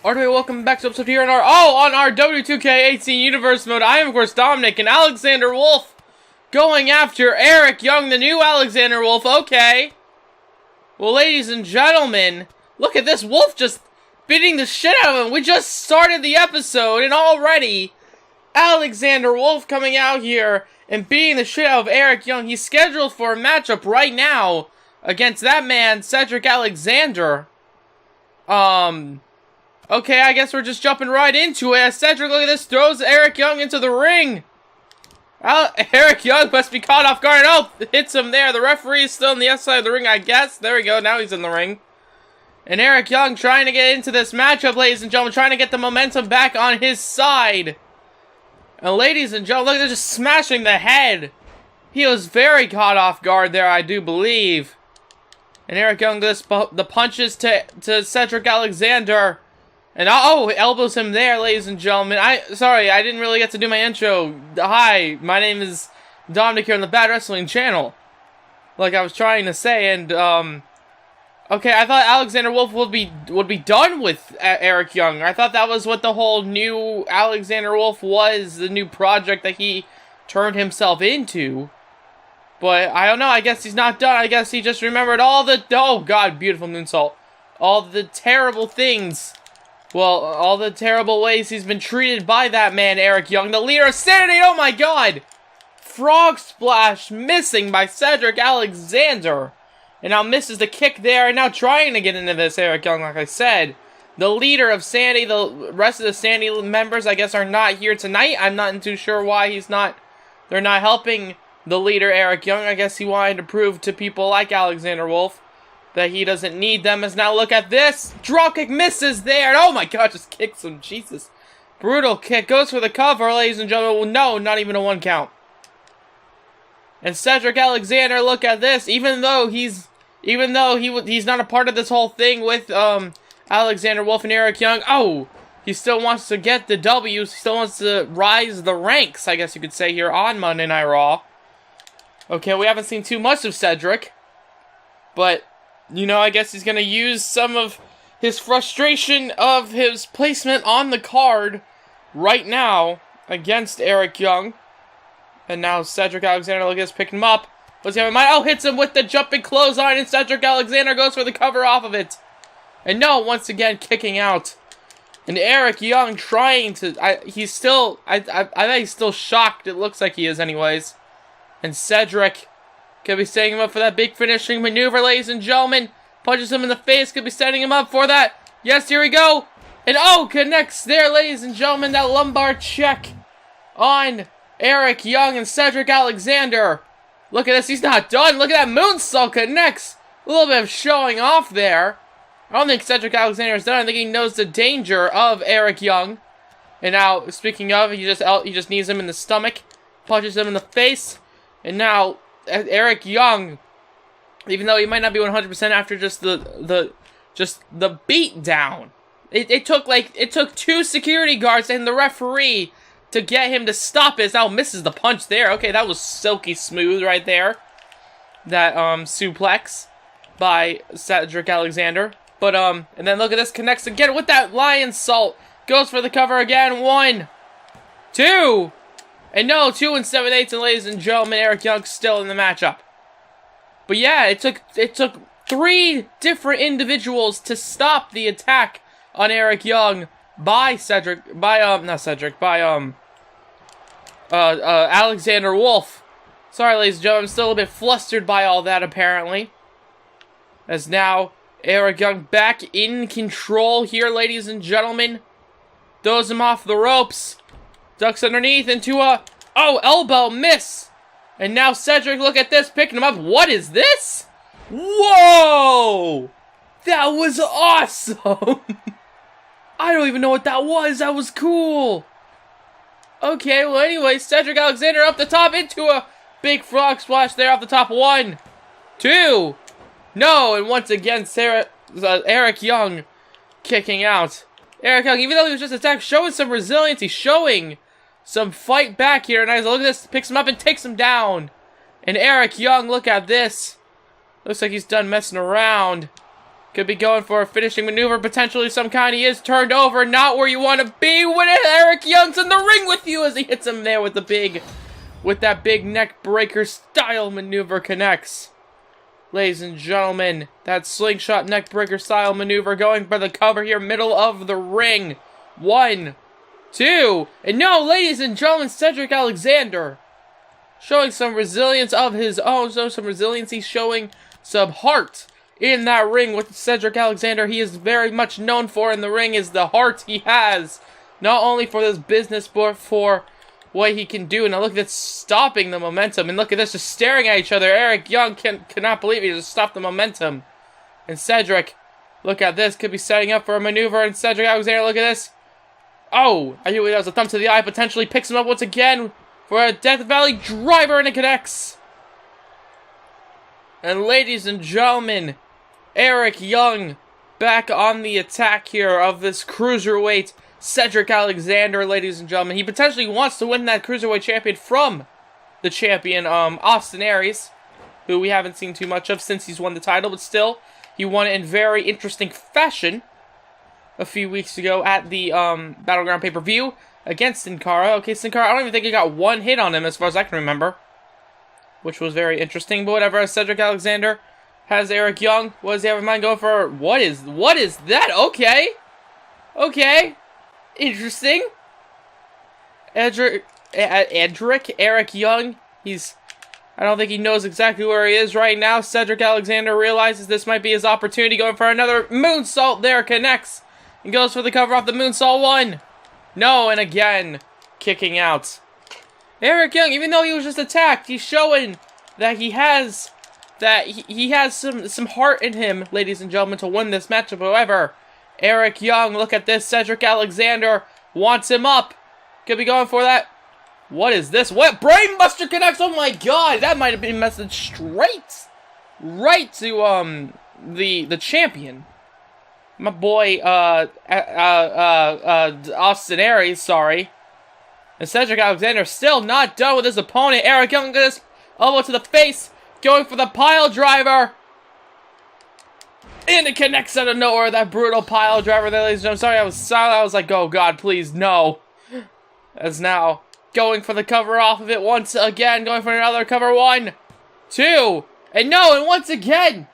Alright, welcome back to episode here on our WWE 2K18 Universe mode. I am, of course, Dominic, and Alexander Wolfe going after Eric Young, the new Alexander Wolfe. Okay. Well, ladies and gentlemen, look at this. Wolfe just beating the shit out of him. We just started the episode, and already Alexander Wolfe coming out here and beating the shit out of Eric Young. He's scheduled for a matchup right now against that man, Cedric Alexander. Okay, I guess we're just jumping right into it. Cedric, look at this, throws Eric Young into the ring. Eric Young must be caught off guard. Oh, hits him there. The referee is still on the outside of the ring, I guess. There we go, now he's in the ring. And Eric Young trying to get into this matchup, ladies and gentlemen, trying to get the momentum back on his side. And ladies and gentlemen, look, they're just smashing the head. He was very caught off guard there, I do believe. And Eric Young does the punches to Cedric Alexander. And elbows him there, ladies and gentlemen. Sorry, I didn't really get to do my intro. Hi, my name is Dominic here on the Bad Wrestling channel. Like I was trying to say, and okay, I thought Alexander Wolfe would be done with Eric Young. I thought that was what the whole new Alexander Wolfe was, the new project that he turned himself into. But I don't know. I guess he's not done. I guess he just remembered all the beautiful moonsault, all the terrible things. Well, all the terrible ways he's been treated by that man, Eric Young, the leader of Sanity. Oh my god! Frog splash missing by Cedric Alexander. And now misses the kick there, and now trying to get into this, Eric Young, like I said. The leader of Sanity, the rest of the Sanity members, I guess, are not here tonight. I'm not too sure why they're not helping the leader, Eric Young. I guess he wanted to prove to people like Alexander Wolfe that he doesn't need them. As now look at this. Dropkick misses there. And oh my god, just kicks him. Jesus. Brutal kick. Goes for the cover, ladies and gentlemen. No, not even a 1 count. And Cedric Alexander, look at this. Even though he's not a part of this whole thing with Alexander Wolfe and Eric Young. Oh, he still wants to get the W's. He still wants to rise the ranks, I guess you could say, here on Monday Night Raw. Okay, we haven't seen too much of Cedric. But you know, I guess he's going to use some of his frustration of his placement on the card right now against Eric Young. And now Cedric Alexander, look at this, picking him up. What's he have in mind? Oh, hits him with the jumping clothesline, and Cedric Alexander goes for the cover off of it. And no, once again, kicking out. And Eric Young trying to, I think he's still shocked. It looks like he is anyways. And Cedric could be setting him up for that big finishing maneuver, ladies and gentlemen. Punches him in the face. Could be setting him up for that. Yes, here we go. And connects there, ladies and gentlemen. That lumbar check on Eric Young and Cedric Alexander. Look at this. He's not done. Look at that moonsault connects. A little bit of showing off there. I don't think Cedric Alexander is done. I think he knows the danger of Eric Young. And now, speaking of, he just knees him in the stomach. Punches him in the face. And now Eric Young, even though he might not be 100% after just the beat down, it took 2 security guards and the referee to get him to stop it. Now misses the punch there. Okay, that was silky smooth right there. That suplex by Cedric Alexander. But and then look at this, connects again with that lion salt. Goes for the cover again. 1, 2. And no, 2 7/8, and ladies and gentlemen, Eric Young's still in the matchup. But yeah, it took 3 different individuals to stop the attack on Eric Young by Alexander Wolfe. Sorry, ladies and gentlemen, I'm still a bit flustered by all that, apparently. As now, Eric Young back in control here, ladies and gentlemen. Throws him off the ropes. Ducks underneath into a, elbow miss. And now Cedric, look at this, picking him up. What is this? Whoa! That was awesome! I don't even know what that was. That was cool. Okay, well anyway, Cedric Alexander up the top into a big frog splash there off the top. 1, 2. No, and once again, Eric Young kicking out. Eric Young, even though he was just attacked, showing some resiliency, showing some fight back here. And I look at this, picks him up and takes him down. And Eric Young, look at this. Looks like he's done messing around. Could be going for a finishing maneuver, potentially some kind. He is turned over, not where you want to be. When Eric Young's in the ring with you as he hits him there with that big neck breaker style maneuver connects. Ladies and gentlemen, that slingshot neck breaker style maneuver going for the cover here, middle of the ring. 1, 2, and no, ladies and gentlemen, Cedric Alexander showing some resilience of his own, he's showing some heart in that ring with Cedric Alexander. He is very much known for in the ring is the heart he has, not only for this business, but for what he can do. Now look at this, stopping the momentum, and look at this, just staring at each other. Eric Young cannot believe he just stopped the momentum. And Cedric, look at this, could be setting up for a maneuver, and Cedric Alexander, look at this. Oh, I knew that was a thumb to the eye, potentially picks him up once again for a Death Valley driver, and it connects. And ladies and gentlemen, Eric Young back on the attack here of this cruiserweight Cedric Alexander, ladies and gentlemen. He potentially wants to win that cruiserweight champion from the champion, Austin Aries, who we haven't seen too much of since he's won the title, but still, he won it in very interesting fashion a few weeks ago at the Battleground pay-per-view against Sin Cara. Okay, Sin Cara, I don't even think he got one hit on him as far as I can remember, which was very interesting, but whatever. Cedric Alexander has Eric Young. What does he have in mind going for? What is that? Okay. Interesting. Eric Young, I don't think he knows exactly where he is right now. Cedric Alexander realizes this might be his opportunity, going for another moonsault there, connects, and goes for the cover off the moonsault. 1. No, and again, kicking out. Eric Young, even though he was just attacked, he's showing that he has some heart in him, ladies and gentlemen, to win this matchup. However, Eric Young, look at this, Cedric Alexander wants him up. Could be going for that. What is this? What? Brainbuster connects! Oh my god! That might have been a message straight right to the champion. My boy Austin Aries, sorry. And Cedric Alexander still not done with his opponent. Eric Young with this elbow to the face, going for the pile driver. And it connects out of nowhere, that brutal pile driver there, ladies and gentlemen. Sorry, I was silent. I was like, oh god, please, no. As now, going for the cover off of it once again, going for another cover. 1, 2, and no, and once again,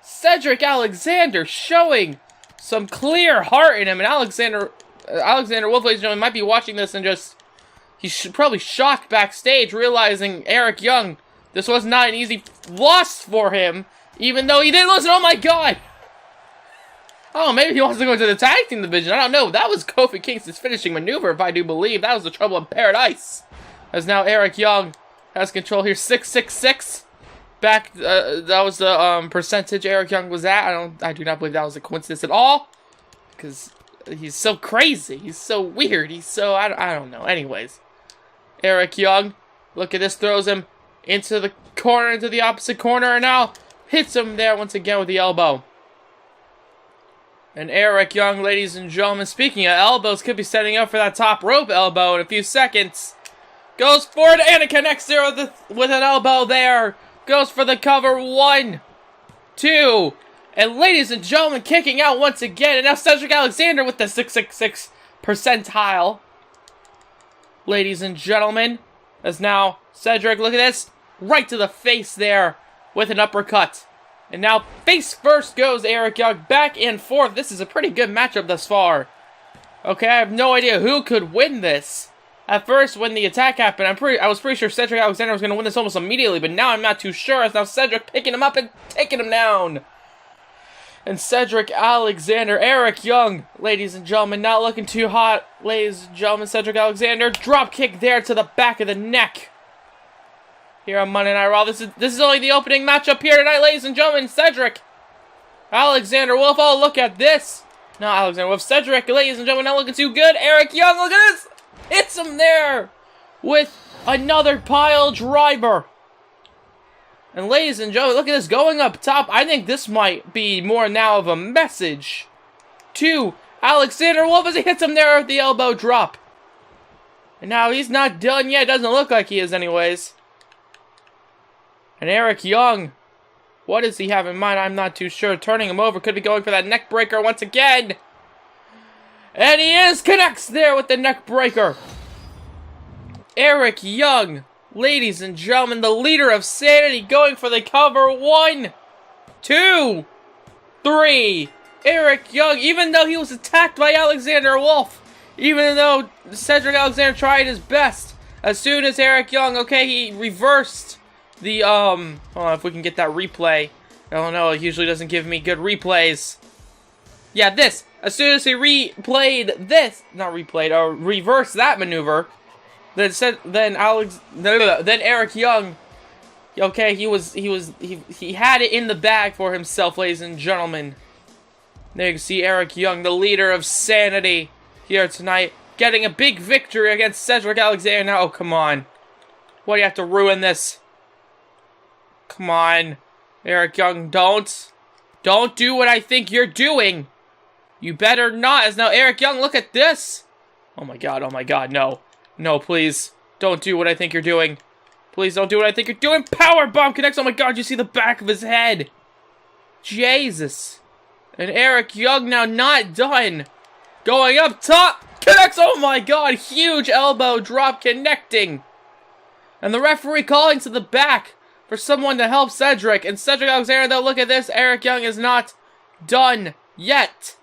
Cedric Alexander showing some clear heart in him. And Alexander Wolfe, ladies and gentlemen, might be watching this and just, he's probably shocked backstage, realizing Eric Young, this was not an easy loss for him, even though he didn't listen. Oh my god! Oh, maybe he wants to go into the tag team division. I don't know. That was Kofi Kingston's finishing maneuver, if I do believe. That was the Trouble in Paradise. As now Eric Young has control here. 666. Back, that was the percentage Eric Young was at. I do not believe that was a coincidence at all. Because he's so crazy. He's so weird. He's so, I don't know. Anyways. Eric Young, look at this, throws him into the corner, into the opposite corner, and now hits him there once again with the elbow. And Eric Young, ladies and gentlemen, speaking of elbows, could be setting up for that top rope elbow in a few seconds. Goes for it, and it connects there with an elbow there. Goes for the cover. 1, 2, and ladies and gentlemen, kicking out once again. And now Cedric Alexander with the 666 percentile. Ladies and gentlemen, as now Cedric, look at this, right to the face there with an uppercut. And now face first goes Eric Young, back and forth. This is a pretty good matchup thus far. Okay, I have no idea who could win this. At first, when the attack happened, I was pretty sure Cedric Alexander was going to win this almost immediately, but now I'm not too sure, as now Cedric picking him up and taking him down. And Cedric Alexander, Eric Young, ladies and gentlemen, not looking too hot. Ladies and gentlemen, Cedric Alexander, drop kick there to the back of the neck. Here on Monday Night Raw. This is only the opening matchup here tonight, ladies and gentlemen. Cedric Alexander Wolfe. Oh, look at this. No, Alexander Wolfe. Cedric, ladies and gentlemen, not looking too good. Eric Young, look at this. Hits him there with another pile driver. And ladies and gentlemen, look at this going up top. I think this might be more now of a message to Alexander Wolfe as he hits him there with the elbow drop. And now he's not done yet. Doesn't look like he is anyways. And Eric Young What does he have in mind? I'm not too sure. Turning him over. Could be going for that neck breaker once again. And he connects there with the neck breaker. Eric Young, ladies and gentlemen, the leader of Sanity, going for the cover. 1, 2, 3. Eric Young, even though he was attacked by Alexander Wolfe, even though Cedric Alexander tried his best, as soon as Eric Young, okay, he reversed the, hold on, if we can get that replay. I don't know, it usually doesn't give me good replays. Yeah, this. As soon as he reversed that maneuver, then Eric Young, okay, he had it in the bag for himself, ladies and gentlemen. There you can see Eric Young, the leader of Sanity, here tonight, getting a big victory against Cedric Alexander. Oh, come on. Why do you have to ruin this? Come on. Eric Young, don't do what I think you're doing. You better not. As now Eric Young, look at this. Oh my god, no. No, please. Don't do what I think you're doing. Please don't do what I think you're doing. Powerbomb connects. Oh my god, you see the back of his head. Jesus. And Eric Young now not done. Going up top. Connects. Oh my god, huge elbow drop connecting. And the referee calling to the back for someone to help Cedric. And Cedric Alexander, though, look at this. Eric Young is not done yet.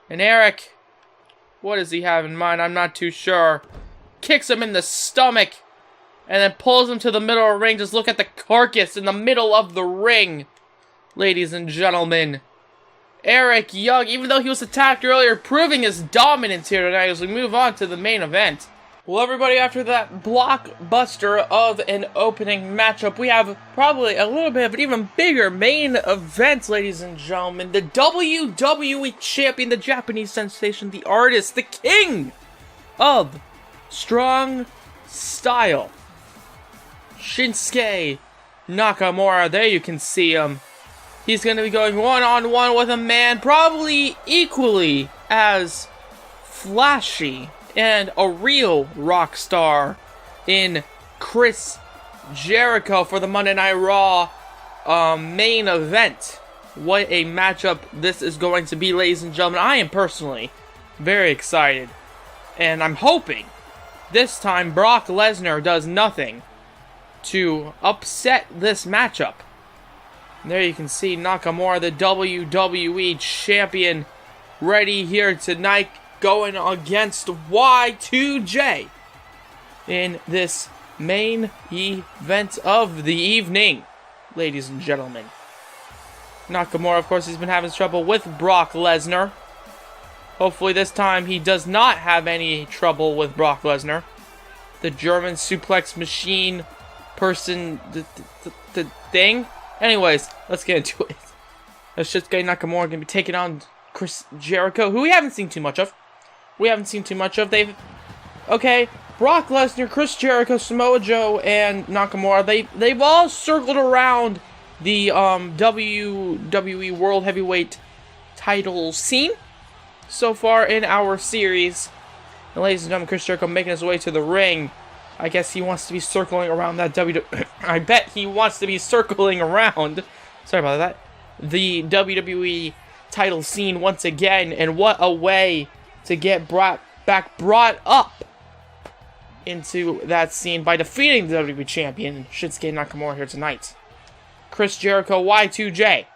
And Eric, what does he have in mind? I'm not too sure. Kicks him in the stomach. And then pulls him to the middle of the ring. Just look at the carcass in the middle of the ring. Ladies and gentlemen. Eric Young, even though he was attacked earlier, proving his dominance here tonight as we move on to the main event. Well, everybody, after that blockbuster of an opening matchup, we have probably a little bit of an even bigger main event, ladies and gentlemen. The WWE Champion, the Japanese sensation, the artist, the king of strong style, Shinsuke Nakamura. There you can see him. He's going to be going one-on-one with a man probably equally as flashy and a real rock star in Chris Jericho for the Monday Night Raw main event. What a matchup this is going to be, ladies and gentlemen. I am personally very excited. And I'm hoping this time Brock Lesnar does nothing to upset this matchup. There you can see Nakamura, the WWE Champion, ready here tonight, going against Y2J in this main event of the evening, ladies and gentlemen. Nakamura, of course, he's been having trouble with Brock Lesnar. Hopefully this time he does not have any trouble with Brock Lesnar. The German suplex machine person, the thing. Anyways, let's get into it. Shinsuke Nakamura going to be taking on Chris Jericho, who we haven't seen too much of. Okay, Brock Lesnar, Chris Jericho, Samoa Joe, and Nakamura, they've all circled around the WWE World Heavyweight title scene so far in our series. And ladies and gentlemen, Chris Jericho making his way to the ring. I guess he wants to be circling around that I bet he wants to be circling around. Sorry about that. The WWE title scene once again, and what a way to get brought up into that scene by defeating the WWE Champion Shinsuke Nakamura here tonight. Chris Jericho, Y2J,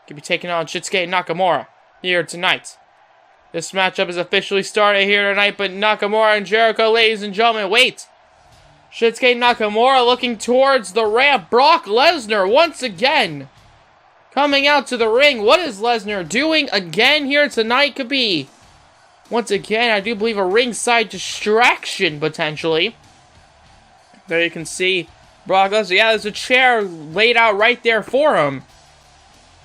could be taking on Shinsuke Nakamura here tonight. This matchup is officially started here tonight, but Nakamura and Jericho, ladies and gentlemen, wait. Shinsuke Nakamura looking towards the ramp. Brock Lesnar once again coming out to the ring. What is Lesnar doing again here tonight? Could be, once again, I do believe a ringside distraction, potentially. There you can see Brock Lesnar. Yeah, there's a chair laid out right there for him.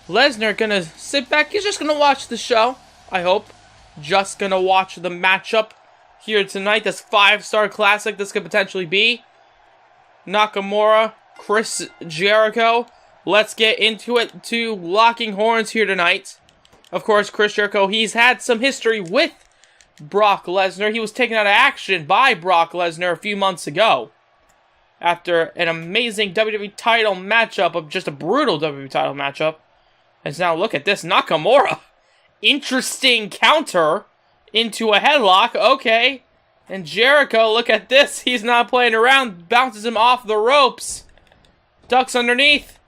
Lesnar gonna sit back. He's just gonna watch the show, I hope. Just gonna watch the matchup here tonight. This 5-star classic this could potentially be. Nakamura, Chris Jericho. Let's get into it. Two locking horns here tonight. Of course, Chris Jericho, he's had some history with Brock Lesnar. He was taken out of action by Brock Lesnar a few months ago. after an amazing WWE title matchup of just a brutal WWE title matchup. And now look at this, Nakamura. Interesting counter into a headlock, okay. And Jericho, look at this, he's not playing around, bounces him off the ropes. Ducks underneath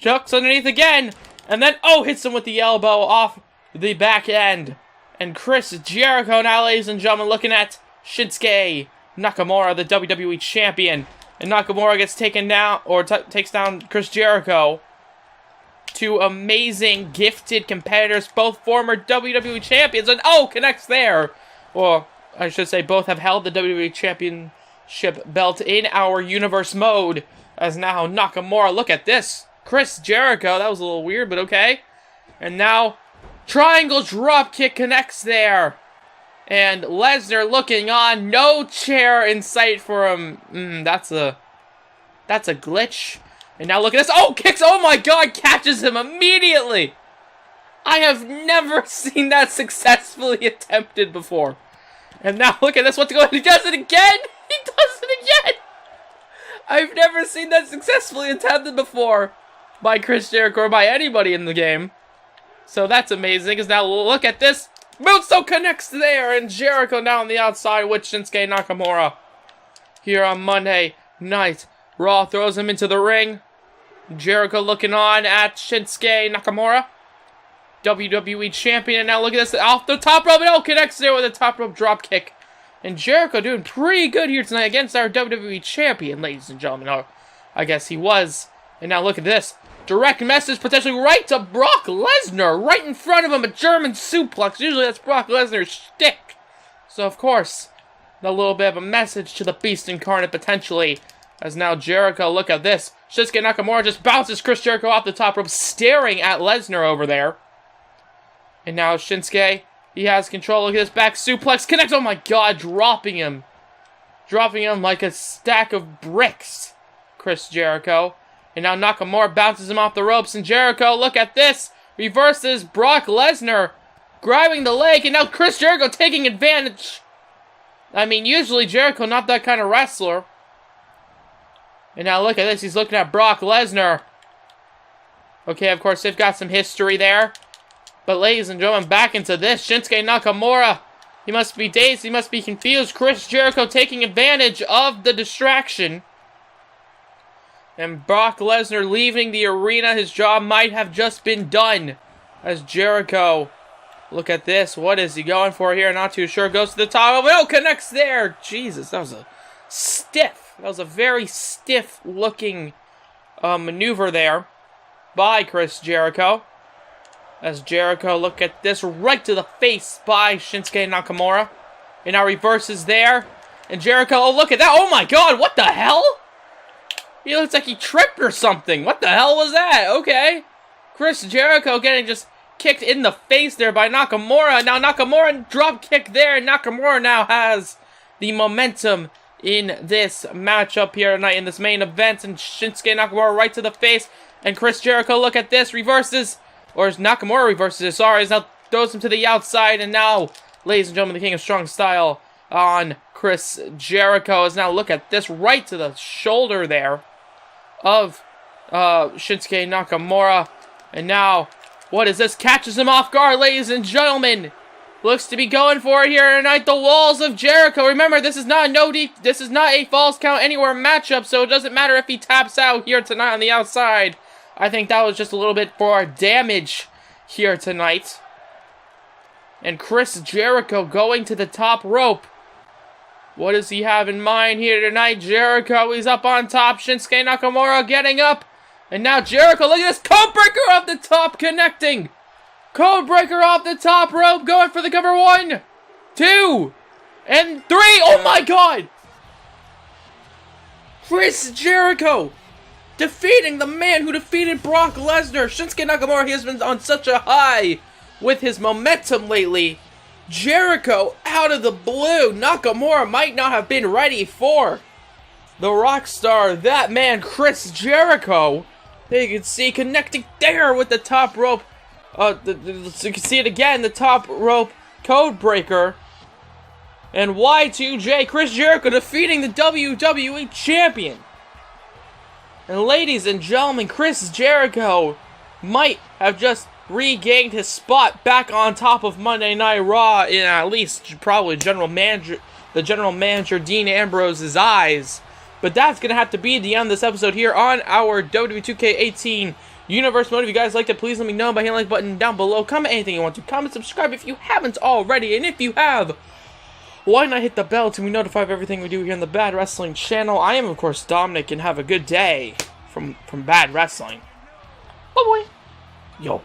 again, and then, oh, hits him with the elbow off the back end. And Chris Jericho now, ladies and gentlemen, looking at Shinsuke Nakamura, the WWE Champion. And Nakamura gets taken down, or takes down Chris Jericho. Two amazing, gifted competitors, both former WWE Champions, and oh, connects there. Well, I should say both have held the WWE Championship belt in our universe mode. As now Nakamura, look at this. Chris Jericho, that was a little weird, but okay. And now, triangle dropkick connects there. And Lesnar looking on, no chair in sight for him. That's a glitch. And now look at this. Oh, kicks, oh my god, catches him immediately. I have never seen that successfully attempted before. And now look at this, what's going on? He does it again! He does it again! I've never seen that successfully attempted before by Chris Jericho or by anybody in the game. So that's amazing, because now look at this. Moonsault connects there, and Jericho now on the outside with Shinsuke Nakamura. Here on Monday Night Raw, throws him into the ring. Jericho looking on at Shinsuke Nakamura, WWE Champion, and now look at this, off the top rope, and oh, connects there with a top rope drop kick. And Jericho doing pretty good here tonight against our WWE Champion, ladies and gentlemen. Oh, I guess he was. And now look at this. Direct message potentially right to Brock Lesnar. Right in front of him, a German suplex. Usually that's Brock Lesnar's shtick. So, of course, a little bit of a message to the Beast Incarnate potentially. As now Jericho, look at this. Shinsuke Nakamura just bounces Chris Jericho off the top rope, staring at Lesnar over there. And now Shinsuke, he has control. Look at this back suplex. Connects. Oh my god, dropping him. Dropping him like a stack of bricks. Chris Jericho. And now Nakamura bounces him off the ropes. And Jericho, look at this. Reverses Brock Lesnar. Grabbing the leg. And now Chris Jericho taking advantage. I mean, usually Jericho not that kind of wrestler. And now look at this. He's looking at Brock Lesnar. Okay, of course, they've got some history there. But ladies and gentlemen, back into this. Shinsuke Nakamura, he must be dazed, he must be confused. Chris Jericho taking advantage of the distraction. And Brock Lesnar leaving the arena. His job might have just been done. As Jericho, look at this. What is he going for here? Not too sure. Goes to the top. Oh, connects there. Jesus, that was a stiff. That was a very stiff looking maneuver there by Chris Jericho. As Jericho, look at this, right to the face by Shinsuke Nakamura. And now reverses there. And Jericho, oh, look at that. Oh my god, what the hell? He looks like he tripped or something. What the hell was that? Okay. Chris Jericho getting just kicked in the face there by Nakamura. Now Nakamura drop kick there. And Nakamura now has the momentum in this matchup here tonight in this main event. And Shinsuke Nakamura right to the face. And Chris Jericho, look at this, reverses. Or as Nakamura reverses it, sorry, as now throws him to the outside. And now, ladies and gentlemen, the King of Strong Style on Chris Jericho. As now, look at this, right to the shoulder there of Shinsuke Nakamura. And now, what is this? Catches him off guard, ladies and gentlemen. Looks to be going for it here tonight. The walls of Jericho. Remember, this is not this is not a falls count anywhere matchup, so it doesn't matter if he taps out here tonight on the outside. I think that was just a little bit for damage here tonight. And Chris Jericho going to the top rope. What does he have in mind here tonight? Jericho, he's up on top. Shinsuke Nakamura getting up. And now Jericho, look at this. Codebreaker off the top, connecting. Codebreaker off the top rope, going for the cover. 1, 2, and 3. Oh my god! Chris Jericho defeating the man who defeated Brock Lesnar. Shinsuke Nakamura, he has been on such a high with his momentum lately. Jericho out of the blue. Nakamura might not have been ready for the rock star, that man Chris Jericho. There you can see connecting there with the top rope. So you can see it again, the top rope codebreaker. And Y2J, Chris Jericho defeating the WWE Champion. And ladies and gentlemen, Chris Jericho might have just regained his spot back on top of Monday Night Raw in at least probably the general manager Dean Ambrose's eyes. But that's going to have to be the end of this episode here on our WWE 2K18 Universe Mode. If you guys liked it, please let me know by hitting the like button down below. Comment anything you want to. Comment, subscribe if you haven't already. And if you have, why not hit the bell to be notified of everything we do here on the Bad Wrestling channel. I am, of course, Dominic, and have a good day from Bad Wrestling. Bye-bye. Yo.